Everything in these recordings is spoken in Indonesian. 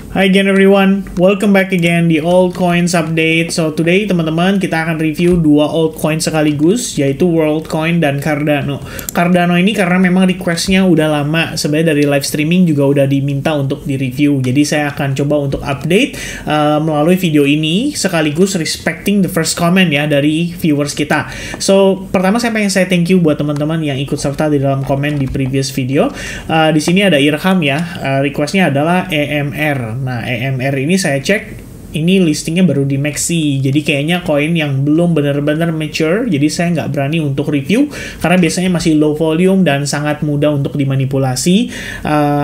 Hi again everyone, welcome back again di Altcoins Update. So today teman-teman kita akan review dua altcoin sekaligus, yaitu Worldcoin dan Cardano. Cardano ini karena memang requestnya udah lama, sebenarnya dari live streaming juga udah diminta untuk di-review. Jadi saya akan coba untuk update melalui video ini, sekaligus respecting the first comment ya dari viewers kita. So pertama saya pengen thank you buat teman-teman yang ikut serta di dalam komen di previous video. Di sini ada Irham ya, requestnya adalah EMR. Nah, EMR ini saya cek, ini listingnya baru di Maxi, jadi kayaknya koin yang belum benar-benar mature, jadi saya nggak berani untuk review, karena biasanya masih low volume dan sangat mudah untuk dimanipulasi,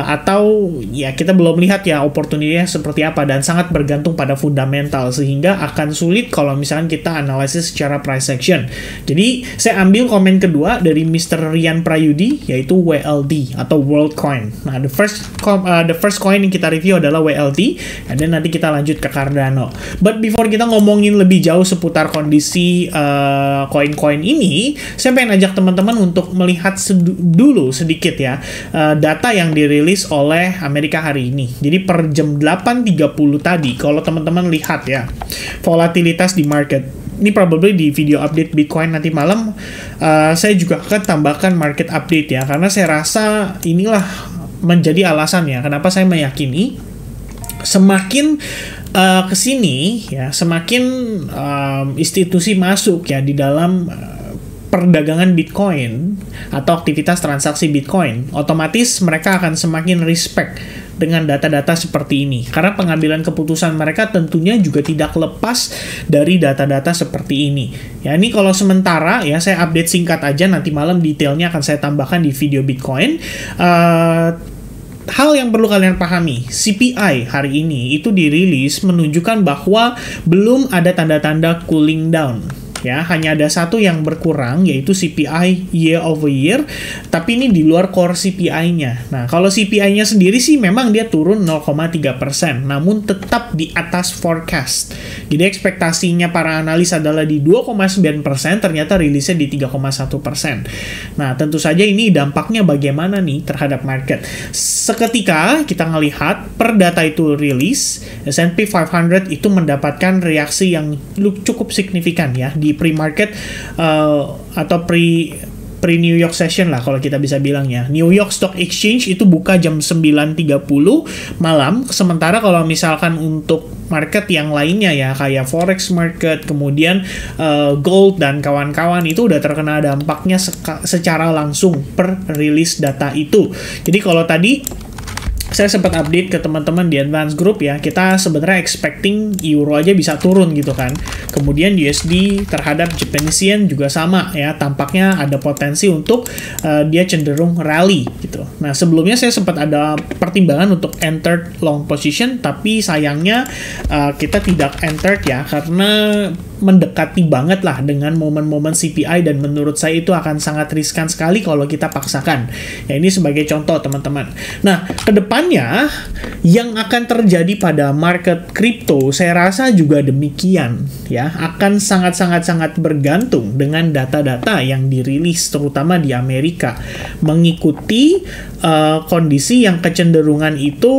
atau ya kita belum lihat ya opportunity-nya seperti apa, dan sangat bergantung pada fundamental, sehingga akan sulit kalau misalnya kita analisis secara price action. Jadi saya ambil komen kedua dari Mr. Rian Prayudi, yaitu WLD atau Worldcoin. Nah, the first coin yang kita review adalah WLD, dan nanti kita lanjut ke Cardano. But before kita ngomongin lebih jauh seputar kondisi koin-koin ini, saya pengen ajak teman-teman untuk melihat dulu sedikit ya data yang dirilis oleh Amerika hari ini. Jadi per jam 8.30 tadi, kalau teman-teman lihat ya volatilitas di market, ini probably di video update Bitcoin nanti malam, saya juga akan tambahkan market update ya, karena saya rasa inilah menjadi alasannya kenapa saya meyakini semakin kesini ya, semakin institusi masuk ya di dalam perdagangan Bitcoin atau aktivitas transaksi Bitcoin, otomatis mereka akan semakin respect dengan data-data seperti ini, karena pengambilan keputusan mereka tentunya juga tidak lepas dari data-data seperti ini. Ya, ini kalau sementara ya, saya update singkat aja, nanti malam detailnya akan saya tambahkan di video Bitcoin. Hal yang perlu kalian pahami, CPI hari ini itu dirilis menunjukkan bahwa belum ada tanda-tanda cooling down. Ya, hanya ada satu yang berkurang, yaitu CPI year over year, tapi ini di luar core CPI-nya. Nah, kalau CPI-nya sendiri sih memang dia turun 0,3%, namun tetap di atas forecast. Jadi ekspektasinya para analis adalah di 2,9%, ternyata rilisnya di 3,1%. Nah, tentu saja ini dampaknya bagaimana nih terhadap market. Seketika kita ngelihat per data itu rilis, S&P 500 itu mendapatkan reaksi yang cukup signifikan ya di pre-market atau pre-New York session lah kalau kita bisa bilangnya. New York Stock Exchange itu buka jam 9.30 malam, sementara kalau misalkan untuk market yang lainnya ya, kayak forex market, kemudian gold dan kawan-kawan itu udah terkena dampaknya secara langsung per rilis data itu. Jadi kalau tadi saya sempat update ke teman-teman di advance group ya, kita sebenarnya expecting euro aja bisa turun gitu kan. Kemudian USD terhadap Japanese yen juga sama ya, tampaknya ada potensi untuk dia cenderung rally gitu. Nah, sebelumnya saya sempat ada pertimbangan untuk entered long position, tapi sayangnya kita tidak entered ya, karena mendekati banget lah dengan momen-momen CPI, dan menurut saya itu akan sangat riskan sekali kalau kita paksakan. Ya, ini sebagai contoh teman-teman. Nah, kedepannya yang akan terjadi pada market crypto saya rasa juga demikian ya, akan sangat-sangat bergantung dengan data-data yang dirilis terutama di Amerika, mengikuti kondisi yang kecenderungan itu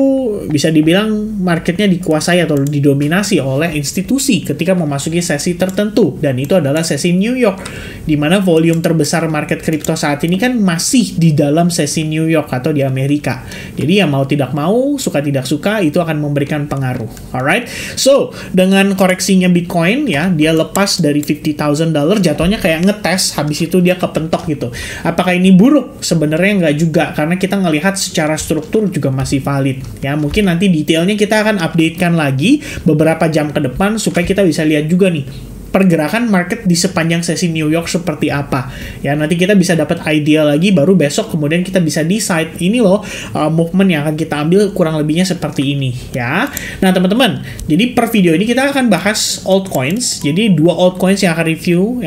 bisa dibilang marketnya dikuasai atau didominasi oleh institusi ketika memasuki sesi tertentu, dan itu adalah sesi New York, di mana volume terbesar market kripto saat ini kan masih di dalam sesi New York atau di Amerika. Jadi ya mau tidak mau, suka tidak suka, itu akan memberikan pengaruh. Alright, so dengan koreksinya Bitcoin ya, dia lepas dari $50,000, jatuhnya kayak ngetes, habis itu dia kepentok gitu. Apakah ini buruk? Sebenarnya nggak juga, karena kita ngelihat secara struktur juga masih valid ya. Mungkin nanti detailnya kita akan updatekan lagi beberapa jam ke depan supaya kita bisa lihat juga nih pergerakan market di sepanjang sesi New York seperti apa ya. Nanti kita bisa dapat idea lagi, baru besok kemudian kita bisa decide ini loh movement yang akan kita ambil kurang lebihnya seperti ini ya. Nah teman-teman, jadi per video ini kita akan bahas altcoins. Jadi dua altcoins yang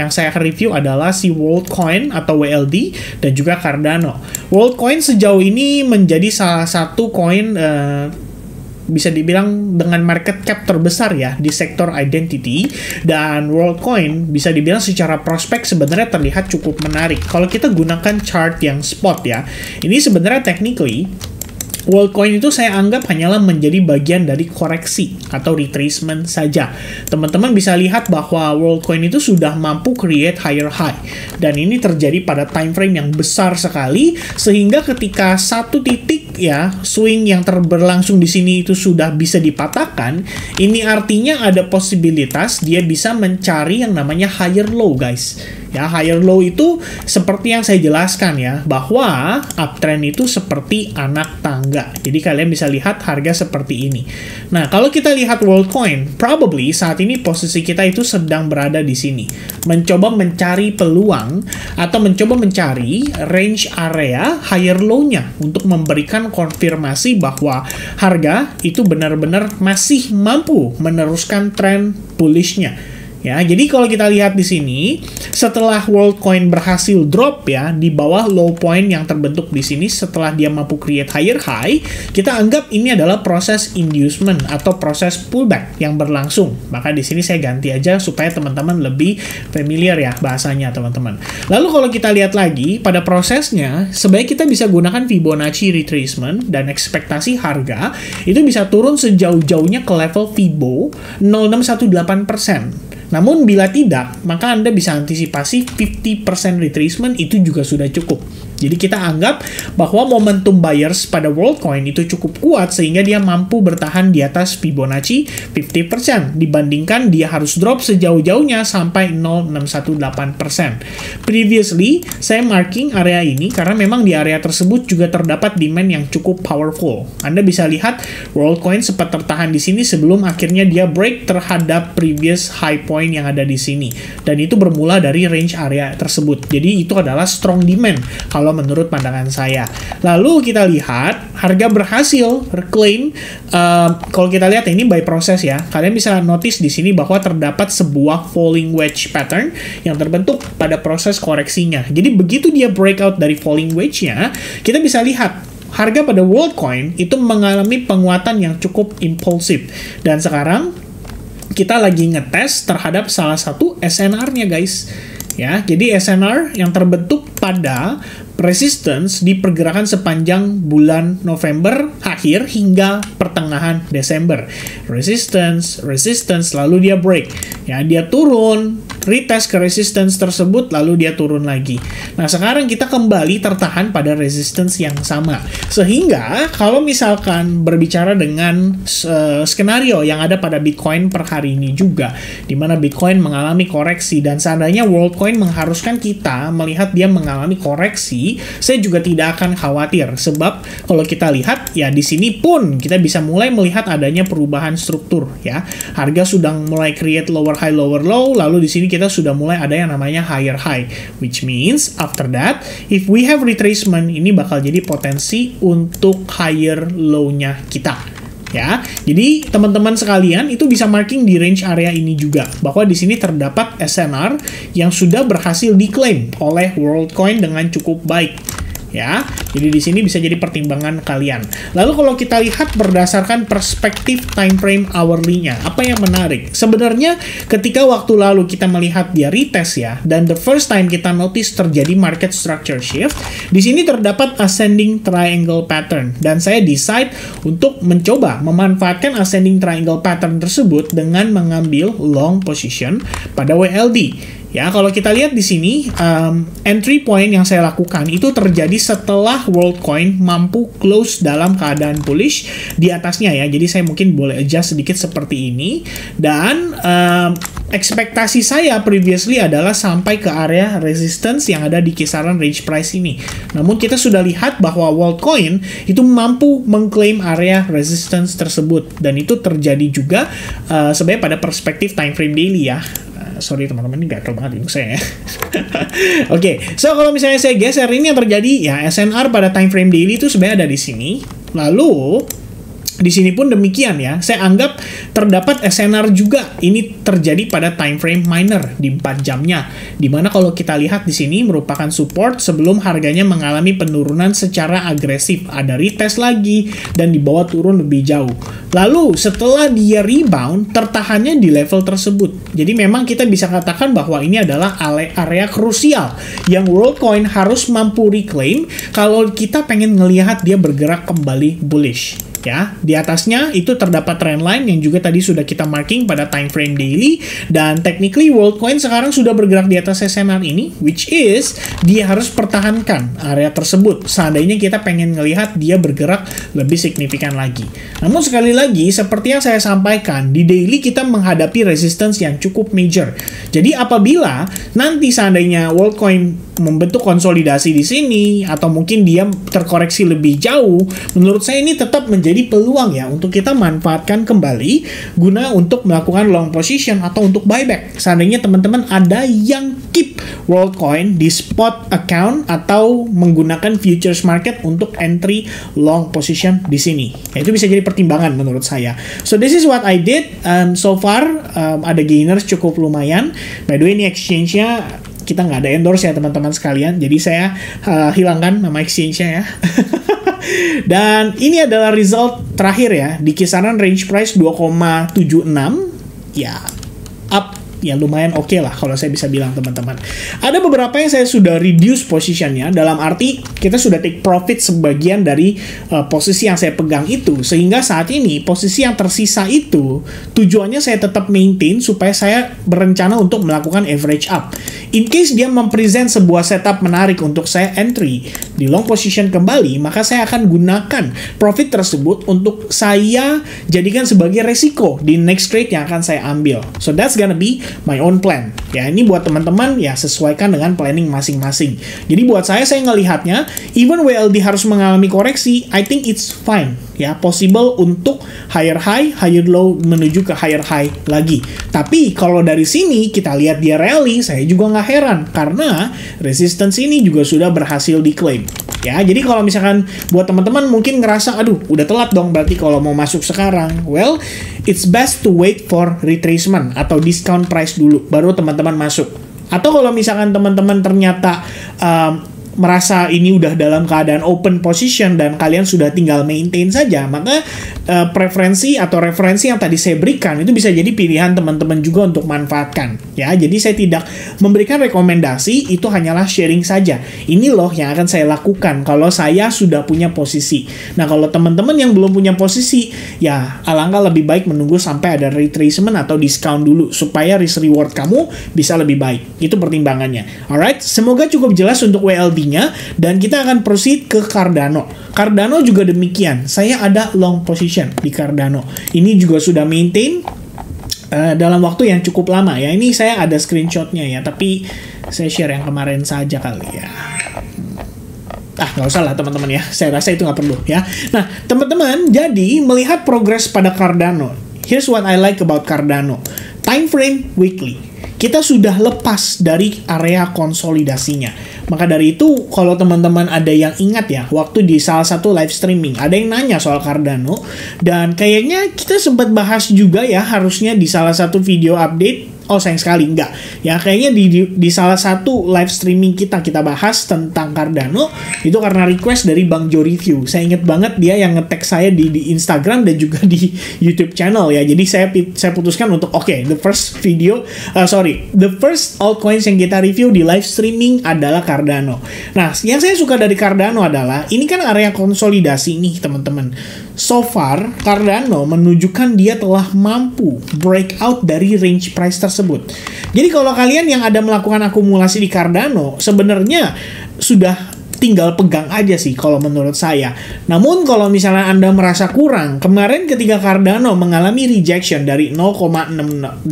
saya akan review adalah si Worldcoin atau WLD dan juga Cardano. Worldcoin sejauh ini menjadi salah satu koin bisa dibilang dengan market cap terbesar ya di sektor identity, dan Worldcoin bisa dibilang secara prospek sebenarnya terlihat cukup menarik. Kalau kita gunakan chart yang spot ya, ini sebenarnya technically WorldCoin itu saya anggap hanyalah menjadi bagian dari koreksi atau retracement saja. Teman-teman bisa lihat bahwa WorldCoin itu sudah mampu create higher high. Dan ini terjadi pada time frame yang besar sekali, sehingga ketika satu titik ya, swing yang berlangsung di sini itu sudah bisa dipatahkan, ini artinya ada posibilitas dia bisa mencari yang namanya higher low, guys. Ya, higher low itu seperti yang saya jelaskan ya, bahwa uptrend itu seperti anak tangga. Jadi kalian bisa lihat harga seperti ini. Nah, kalau kita lihat WorldCoin, probably saat ini posisi kita itu sedang berada di sini. Mencoba mencari peluang atau mencoba mencari range area higher low-nya untuk memberikan konfirmasi bahwa harga itu benar-benar masih mampu meneruskan tren bullish-nya. Ya, jadi kalau kita lihat di sini, setelah WorldCoin berhasil drop ya di bawah low point yang terbentuk di sini setelah dia mampu create higher high, kita anggap ini adalah proses inducement atau proses pullback yang berlangsung. Maka di sini saya ganti aja supaya teman-teman lebih familiar ya bahasanya, teman-teman. Lalu kalau kita lihat lagi pada prosesnya, sebaiknya kita bisa gunakan Fibonacci retracement dan ekspektasi harga itu bisa turun sejauh-jauhnya ke level Fibo 0,618%. Namun bila tidak, maka Anda bisa antisipasi 50% retracement itu juga sudah cukup. Jadi kita anggap bahwa momentum buyers pada WorldCoin itu cukup kuat sehingga dia mampu bertahan di atas Fibonacci 50% dibandingkan dia harus drop sejauh-jauhnya sampai 0,618%. Previously, saya marking area ini karena memang di area tersebut juga terdapat demand yang cukup powerful. Anda bisa lihat WorldCoin sempat tertahan di sini sebelum akhirnya dia break terhadap previous high point yang ada di sini. Dan itu bermula dari range area tersebut. Jadi itu adalah strong demand kalau menurut pandangan saya. Lalu kita lihat harga berhasil reclaim. Kalau kita lihat ini by proses ya, kalian bisa notice di sini bahwa terdapat sebuah falling wedge pattern yang terbentuk pada proses koreksinya. Jadi begitu dia breakout dari falling wedge-nya, kita bisa lihat harga pada WorldCoin itu mengalami penguatan yang cukup impulsif. Dan sekarang kita lagi ngetes terhadap salah satu SNR-nya, guys. Ya, jadi SNR yang terbentuk pada resistance di pergerakan sepanjang bulan November akhir hingga pertengahan Desember. Resistance, lalu dia break. Ya, dia turun, retest ke resistance tersebut, lalu dia turun lagi. Nah, sekarang kita kembali tertahan pada resistance yang sama. Sehingga, kalau misalkan berbicara dengan skenario yang ada pada Bitcoin per hari ini juga, di mana Bitcoin mengalami koreksi, dan seandainya WorldCoin mengharuskan kita melihat dia mengalami koreksi, saya juga tidak akan khawatir. Sebab, kalau kita lihat, ya di sini pun kita bisa mulai melihat adanya perubahan struktur, ya. Harga sudah mulai create lower high, lower low, lalu di sini kita sudah mulai ada yang namanya higher high, which means after that if we have retracement, ini bakal jadi potensi untuk higher low-nya kita. Ya, jadi teman-teman sekalian itu bisa marking di range area ini juga bahwa di sini terdapat SNR yang sudah berhasil diklaim oleh WorldCoin dengan cukup baik. Ya, jadi di sini bisa jadi pertimbangan kalian. Lalu kalau kita lihat berdasarkan perspektif time frame hourly-nya, apa yang menarik? Sebenarnya ketika waktu lalu kita melihat dia retest ya, dan the first time kita notice terjadi market structure shift, di sini terdapat ascending triangle pattern, dan saya decide untuk mencoba memanfaatkan ascending triangle pattern tersebut dengan mengambil long position pada WLD. Ya, kalau kita lihat di sini, entry point yang saya lakukan itu terjadi setelah WorldCoin mampu close dalam keadaan bullish di atasnya ya. Jadi saya mungkin boleh adjust sedikit seperti ini. Dan ekspektasi saya previously adalah sampai ke area resistance yang ada di kisaran range price ini. Namun kita sudah lihat bahwa WorldCoin itu mampu mengklaim area resistance tersebut. Dan itu terjadi juga sebenarnya pada perspektif time frame daily ya. Sorry teman-teman, ini gatel banget hidung saya ya. Oke, so kalau misalnya saya geser, ini yang terjadi ya, SNR pada time frame daily itu sebenarnya ada di sini. Lalu di sini pun demikian ya. Saya anggap terdapat SNR juga. Ini terjadi pada time frame minor di 4 jamnya. Dimana kalau kita lihat di sini merupakan support sebelum harganya mengalami penurunan secara agresif. Ada retest lagi dan dibawa turun lebih jauh. Lalu setelah dia rebound, tertahannya di level tersebut. Jadi memang kita bisa katakan bahwa ini adalah area krusial yang WorldCoin harus mampu reclaim kalau kita pengen ngelihat dia bergerak kembali bullish. Ya, di atasnya itu terdapat trendline yang juga tadi sudah kita marking pada time frame daily, dan technically WorldCoin sekarang sudah bergerak di atas SNR ini, which is dia harus pertahankan area tersebut seandainya kita pengen ngelihat dia bergerak lebih signifikan lagi. Namun sekali lagi seperti yang saya sampaikan, di daily kita menghadapi resistance yang cukup major. Jadi apabila nanti seandainya WorldCoin membentuk konsolidasi di sini atau mungkin dia terkoreksi lebih jauh, menurut saya ini tetap menjadi peluang ya untuk kita manfaatkan kembali guna untuk melakukan long position atau untuk buyback. Seandainya teman-teman ada yang keep WorldCoin di spot account atau menggunakan futures market untuk entry long position di sini, ya, itu bisa jadi pertimbangan menurut saya. So this is what I did. So far ada gainers cukup lumayan. By the way, ini exchange-nya kita nggak ada endorse ya teman-teman sekalian, jadi saya hilangkan nama exchange-nya ya. Dan ini adalah result terakhir ya, di kisaran range price 2,76 ya, up ya, lumayan oke lah kalau saya bisa bilang teman-teman. Ada beberapa yang saya sudah reduce positionnya, dalam arti kita sudah take profit sebagian dari posisi yang saya pegang itu, sehingga saat ini posisi yang tersisa itu tujuannya saya tetap maintain supaya saya berencana untuk melakukan average up. In case dia mempresent sebuah setup menarik untuk saya entry di long position kembali, maka saya akan gunakan profit tersebut untuk saya jadikan sebagai resiko di next trade yang akan saya ambil. So that's gonna be my own plan. Ya, ini buat teman-teman ya, sesuaikan dengan planning masing-masing. Jadi buat saya ngelihatnya, even WLD harus mengalami koreksi, I think it's fine. Ya, possible untuk higher high, higher low, menuju ke higher high lagi. Tapi kalau dari sini kita lihat dia rally, saya juga nggak heran karena resistance ini juga sudah berhasil diklaim. Ya, jadi kalau misalkan buat teman-teman mungkin ngerasa, aduh, udah telat dong berarti kalau mau masuk sekarang. Well, it's best to wait for retracement atau discount price dulu, baru teman-teman masuk. Atau kalau misalkan teman-teman ternyata merasa ini udah dalam keadaan open position dan kalian sudah tinggal maintain saja, maka preferensi atau referensi yang tadi saya berikan itu bisa jadi pilihan teman-teman juga untuk manfaatkan. Ya, jadi saya tidak memberikan rekomendasi, itu hanyalah sharing saja. Ini loh yang akan saya lakukan kalau saya sudah punya posisi. Nah, kalau teman-teman yang belum punya posisi, ya alangkah lebih baik menunggu sampai ada retracement atau discount dulu supaya risk reward kamu bisa lebih baik. Itu pertimbangannya. Alright, semoga cukup jelas untuk WLD-nya, dan kita akan proceed ke Cardano. Cardano juga demikian. Saya ada long position di Cardano. Ini juga sudah maintain dalam waktu yang cukup lama ya. Ini saya ada screenshotnya ya, tapi saya share yang kemarin saja kali ya. Nggak usah lah teman-teman ya, saya rasa itu nggak perlu ya. Nah teman-teman, jadi melihat progres pada Cardano, here's what I like about Cardano. Time frame weekly, kita sudah lepas dari area konsolidasinya. Maka dari itu, kalau teman-teman ada yang ingat ya, waktu di salah satu live streaming, ada yang nanya soal Cardano, dan kayaknya kita sempat bahas juga ya, harusnya di salah satu video update. Oh, sayang sekali, enggak. Ya, kayaknya di salah satu live streaming kita bahas tentang Cardano, itu karena request dari Bang Jo Review. Saya ingat banget dia yang nge-tag saya di Instagram dan juga di YouTube channel ya. Jadi saya putuskan untuk, the first altcoins yang kita review di live streaming adalah Cardano. Nah, yang saya suka dari Cardano adalah, ini kan area konsolidasi nih, teman-teman. So far, Cardano menunjukkan dia telah mampu breakout dari range price tersebut. Jadi kalau kalian yang ada melakukan akumulasi di Cardano, sebenarnya sudah tinggal pegang aja sih kalau menurut saya. Namun kalau misalnya Anda merasa kurang, kemarin ketika Cardano mengalami rejection dari 0,6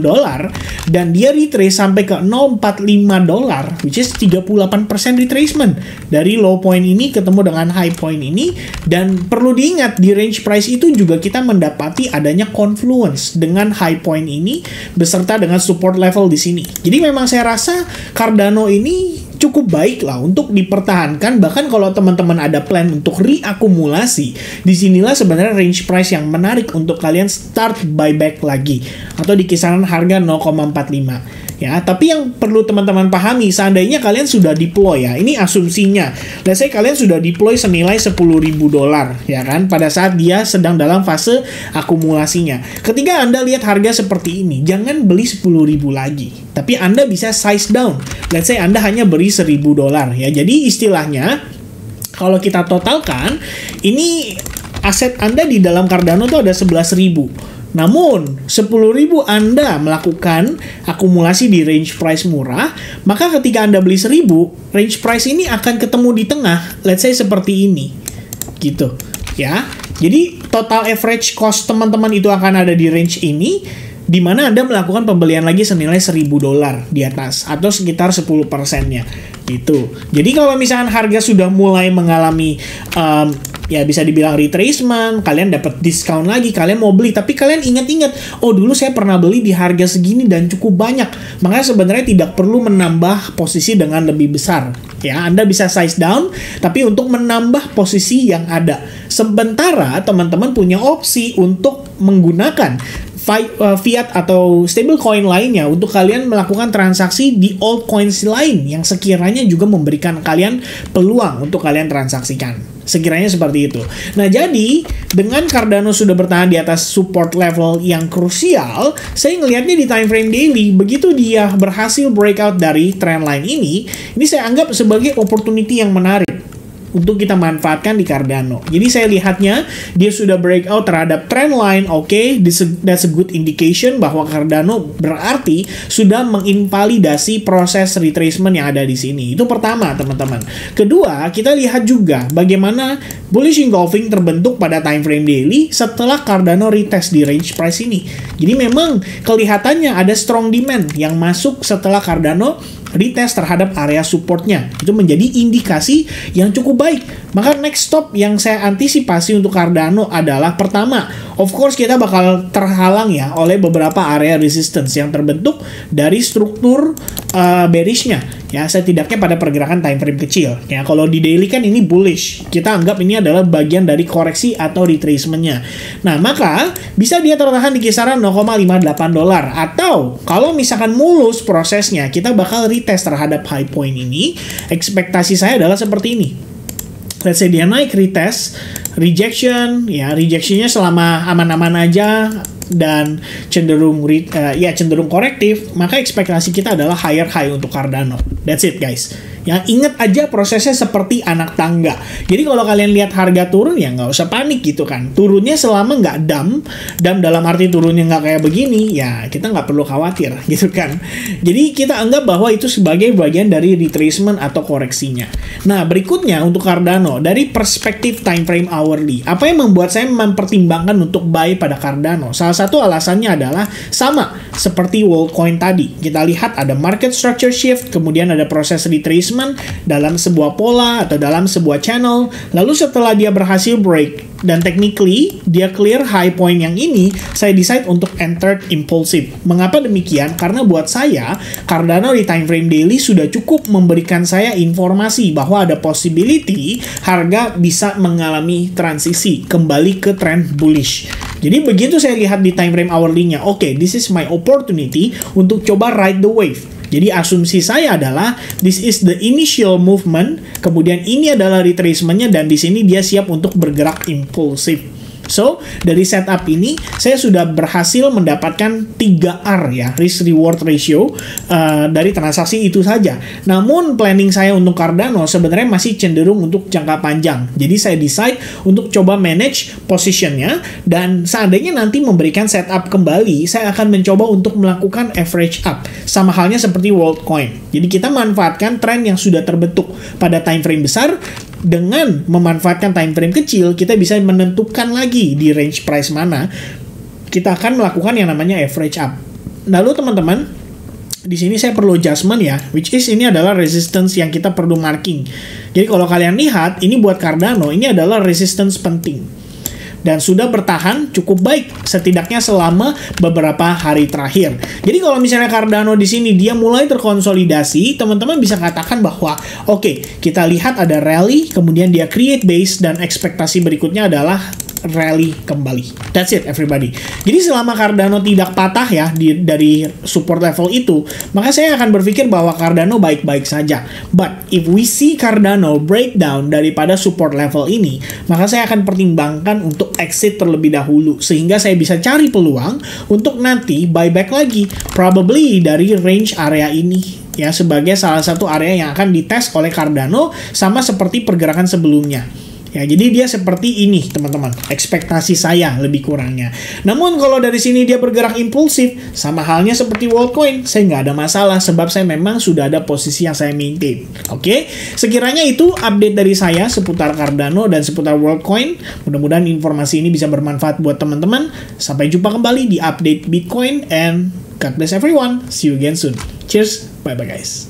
dolar dan dia retrace sampai ke 0,45 dolar, which is 38% retracement dari low point ini ketemu dengan high point ini. Dan perlu diingat, di range price itu juga kita mendapati adanya confluence dengan high point ini beserta dengan support level di sini. Jadi memang saya rasa Cardano ini cukup baik lah untuk dipertahankan. Bahkan kalau teman-teman ada plan untuk reakumulasi, disinilah sebenarnya range price yang menarik untuk kalian start buyback lagi, atau di kisaran harga 0,45. Ya, tapi yang perlu teman-teman pahami, seandainya kalian sudah deploy ya, ini asumsinya. Let's say kalian sudah deploy senilai $10.000 ya kan, pada saat dia sedang dalam fase akumulasinya. Ketika Anda lihat harga seperti ini, jangan beli 10.000 lagi, tapi Anda bisa size down. Let's say Anda hanya beli $1.000 ya. Jadi istilahnya kalau kita totalkan, ini aset Anda di dalam Cardano itu ada 11.000. Namun, 10.000 Anda melakukan akumulasi di range price murah, maka ketika Anda beli 1.000, range price ini akan ketemu di tengah, let's say seperti ini. Gitu, ya. Jadi, total average cost teman-teman itu akan ada di range ini, di mana Anda melakukan pembelian lagi senilai $1.000 di atas, atau sekitar 10%-nya. Gitu. Jadi, kalau misalkan harga sudah mulai mengalami ya bisa dibilang retracement, kalian dapat diskon lagi, kalian mau beli, tapi kalian ingat-ingat, oh dulu saya pernah beli di harga segini dan cukup banyak, makanya sebenarnya tidak perlu menambah posisi dengan lebih besar, ya Anda bisa size down, tapi untuk menambah posisi yang ada. Sementara teman-teman punya opsi untuk menggunakan fiat atau stablecoin lainnya untuk kalian melakukan transaksi di altcoins lain yang sekiranya juga memberikan kalian peluang untuk kalian transaksikan. Sekiranya seperti itu. Nah, jadi dengan Cardano sudah bertahan di atas support level yang krusial, saya ngelihatnya di time frame daily, begitu dia berhasil breakout dari trendline ini saya anggap sebagai opportunity yang menarik untuk kita manfaatkan di Cardano. Jadi saya lihatnya dia sudah breakout terhadap trendline, oke, that's a good indication bahwa Cardano berarti sudah menginvalidasi proses retracement yang ada di sini. Itu pertama, teman-teman. Kedua, kita lihat juga bagaimana bullish engulfing terbentuk pada time frame daily setelah Cardano retest di range price ini. Jadi memang kelihatannya ada strong demand yang masuk setelah Cardano retest terhadap area supportnya. Itu menjadi indikasi yang cukup baik. Maka next stop yang saya antisipasi untuk Cardano adalah pertama, of course kita bakal terhalang ya oleh beberapa area resistance yang terbentuk dari struktur bearishnya. Ya, setidaknya pada pergerakan time frame kecil. Ya, kalau di daily kan ini bullish. Kita anggap ini adalah bagian dari koreksi atau retracementnya. Nah, maka bisa dia tertahan di kisaran $0,58. Atau kalau misalkan mulus prosesnya, kita bakal retest terhadap high point ini. Ekspektasi saya adalah seperti ini. Let's say dia naik retest, rejection, ya rejectionnya selama aman-aman aja dan cenderung korektif, maka ekspektasi kita adalah higher high untuk Cardano. That's it guys. Yang ingat aja prosesnya seperti anak tangga. Jadi kalau kalian lihat harga turun ya nggak usah panik gitu kan. Turunnya selama nggak dump dalam arti turunnya nggak kayak begini, ya kita nggak perlu khawatir gitu kan. Jadi kita anggap bahwa itu sebagai bagian dari retracement atau koreksinya. Nah berikutnya untuk Cardano dari perspektif time frame hourly, apa yang membuat saya mempertimbangkan untuk buy pada Cardano? Salah satu alasannya adalah sama seperti Worldcoin tadi. Kita lihat ada market structure shift, kemudian ada proses retracement dalam sebuah pola atau dalam sebuah channel. Lalu setelah dia berhasil break dan technically dia clear high point yang ini, saya decide untuk enter impulsive. Mengapa demikian? Karena buat saya Cardano di time frame daily sudah cukup memberikan saya informasi bahwa ada possibility harga bisa mengalami transisi kembali ke trend bullish. Jadi begitu saya lihat di time frame hourly-nya, oke, this is my opportunity untuk coba ride the wave. Jadi asumsi saya adalah this is the initial movement, kemudian ini adalah retracement-nya dan di sini dia siap untuk bergerak impulsif. So, dari setup ini, saya sudah berhasil mendapatkan 3R ya, risk reward ratio dari transaksi itu saja. Namun, planning saya untuk Cardano sebenarnya masih cenderung untuk jangka panjang. Jadi, saya decide untuk coba manage positionnya, dan seandainya nanti memberikan setup kembali, saya akan mencoba untuk melakukan average up. Sama halnya seperti Worldcoin. Jadi, kita manfaatkan tren yang sudah terbentuk pada time frame besar. Dengan memanfaatkan time frame kecil, kita bisa menentukan lagi di range price mana kita akan melakukan yang namanya average up. Lalu teman-teman, di sini saya perlu adjustment ya, which is ini adalah resistance yang kita perlu marking. Jadi kalau kalian lihat, ini buat Cardano, ini adalah resistance penting. Dan sudah bertahan cukup baik, setidaknya selama beberapa hari terakhir. Jadi kalau misalnya Cardano di sini dia mulai terkonsolidasi, teman-teman bisa katakan bahwa oke, kita lihat ada rally, kemudian dia create base, dan ekspektasi berikutnya adalah rally kembali. That's it everybody. Jadi selama Cardano tidak patah ya dari support level itu, maka saya akan berpikir bahwa Cardano baik-baik saja. But if we see Cardano breakdown daripada support level ini, maka saya akan pertimbangkan untuk exit terlebih dahulu sehingga saya bisa cari peluang untuk nanti buyback lagi, probably dari range area ini ya, sebagai salah satu area yang akan dites oleh Cardano sama seperti pergerakan sebelumnya. Ya, jadi dia seperti ini, teman-teman. Ekspektasi saya lebih kurangnya. Namun kalau dari sini dia bergerak impulsif, sama halnya seperti Worldcoin, saya nggak ada masalah sebab saya memang sudah ada posisi yang saya maintain. Oke, sekiranya itu update dari saya seputar Cardano dan seputar Worldcoin. Mudah-mudahan informasi ini bisa bermanfaat buat teman-teman. Sampai jumpa kembali di update Bitcoin and God bless everyone. See you again soon. Cheers. Bye-bye guys.